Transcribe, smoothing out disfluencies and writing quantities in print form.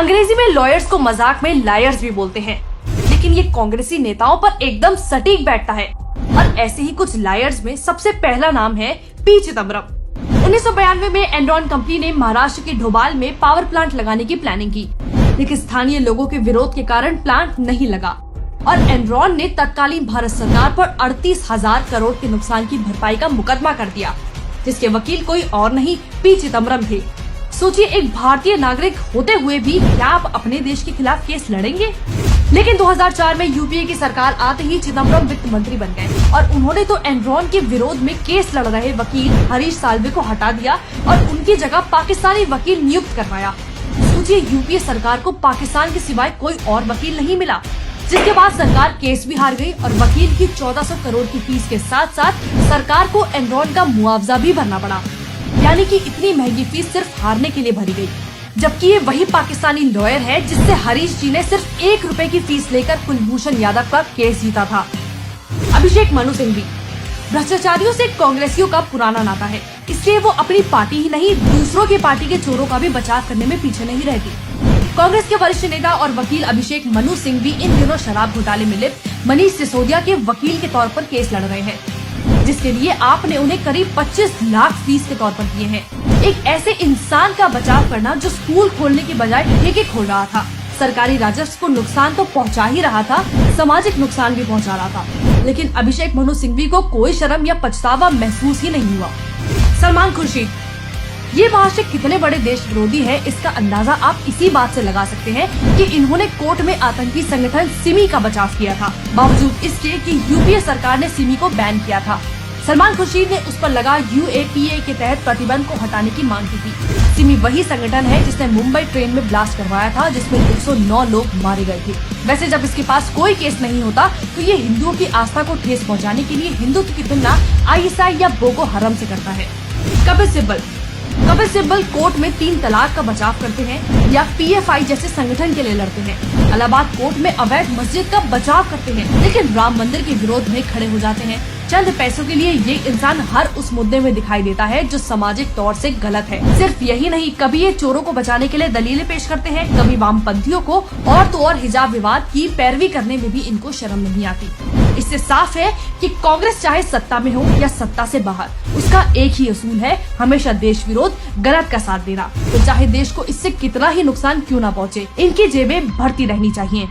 अंग्रेजी में लॉयर्स को मजाक में लायर्स भी बोलते हैं, लेकिन ये कांग्रेसी नेताओं पर एकदम सटीक बैठता है। और ऐसे ही कुछ लायर्स में सबसे पहला नाम है पी चिदम्बरम। 1992 में एनरॉन कंपनी ने महाराष्ट्र के ढोबाल में पावर प्लांट लगाने की प्लानिंग की, लेकिन स्थानीय लोगों के विरोध के कारण प्लांट नहीं लगा और एनरॉन ने तत्कालीन भारत सरकार पर 38,000 करोड़ के नुकसान की भरपाई का मुकदमा कर दिया, जिसके वकील कोई और नहीं पी चिदम्बरम थे। सोचिए, एक भारतीय नागरिक होते हुए भी क्या आप अपने देश के खिलाफ केस लड़ेंगे? लेकिन 2004 में यूपीए की सरकार आते ही चिदम्बरम वित्त मंत्री बन गए और उन्होंने तो एनरॉन के विरोध में केस लड़ रहे वकील हरीश साल्वे को हटा दिया और उनकी जगह पाकिस्तानी वकील नियुक्त करवाया। सोचिए, यूपीए सरकार को पाकिस्तान के सिवाय कोई और वकील नहीं मिला, जिसके बाद सरकार केस भी हार गई और वकील की 1400 करोड़ की फीस के साथ साथ सरकार को एनरॉन का मुआवजा भी भरना पड़ा। यानी कि इतनी महंगी फीस सिर्फ हारने के लिए भरी गई, जबकि ये वही पाकिस्तानी लॉयर है जिससे हरीश जी ने सिर्फ 1 रुपए की फीस लेकर कुलभूषण यादव का केस जीता था। अभिषेक मनु सिंघवी। भ्रष्टाचारियों से कांग्रेसियों का पुराना नाता है, इसलिए वो अपनी पार्टी ही नहीं दूसरों की पार्टी के चोरों का भी बचाव करने में पीछे नहीं रहती। कांग्रेस के वरिष्ठ नेता और वकील अभिषेक मनु सिंघवी इन दिनों शराब घोटाले में लिप्त मनीष सिसोदिया के वकील के तौर पर केस लड़ रहे हैं, जिसके लिए आपने उन्हें करीब 25 लाख फीस के तौर पर दिए हैं। एक ऐसे इंसान का बचाव करना जो स्कूल खोलने की बजाय ठेके खोल रहा था, सरकारी राजस्व को नुकसान तो पहुंचा ही रहा था, सामाजिक नुकसान भी पहुंचा रहा था, लेकिन अभिषेक मनु सिंघवी को कोई शर्म या पछतावा महसूस ही नहीं हुआ। सलमान खुर्शीद। ये महाशय कितने बड़े देश विरोधी है, इसका अंदाजा आप इसी बात से लगा सकते हैं कि इन्होंने कोर्ट में आतंकी संगठन सिमी का बचाव किया था, बावजूद इसके कि यूपीए सरकार ने सिमी को बैन किया था। सलमान खुर्शीद ने उस पर लगा यूएपीए के तहत प्रतिबंध को हटाने की मांग की थी। सिमी वही संगठन है जिसने मुंबई ट्रेन में ब्लास्ट करवाया था, जिसमें 109 लोग मारे गए थे। वैसे जब इसके पास कोई केस नहीं होता तो ये हिंदुओं की आस्था को ठेस पहुंचाने के लिए हिंदुत्व की तुलना आईएसआई या बोको हरम से करता है। कपिल सिब्बल कोर्ट में 3 तलाक का बचाव करते हैं या पीएफआई जैसे संगठन के लिए लड़ते हैं। इलाहाबाद कोर्ट में अवैध मस्जिद का बचाव करते हैं, लेकिन राम मंदिर के विरोध में खड़े हो जाते हैं। चंद पैसों के लिए ये इंसान हर उस मुद्दे में दिखाई देता है जो सामाजिक तौर से गलत है। सिर्फ यही नहीं, कभी ये चोरों को बचाने के लिए दलीलें पेश करते हैं, कभी वामपंथियों को और तो और हिजाब विवाद की पैरवी करने में भी इनको शर्म नहीं आती। इससे साफ है कि कांग्रेस चाहे सत्ता में हो या सत्ता से बाहर, उसका एक ही असूल है, हमेशा देश विरोध, गलत का साथ देना। तो चाहे देश को इससे कितना ही नुकसान क्यों न पहुँचे, इनकी जेबें भरती रहनी चाहिए।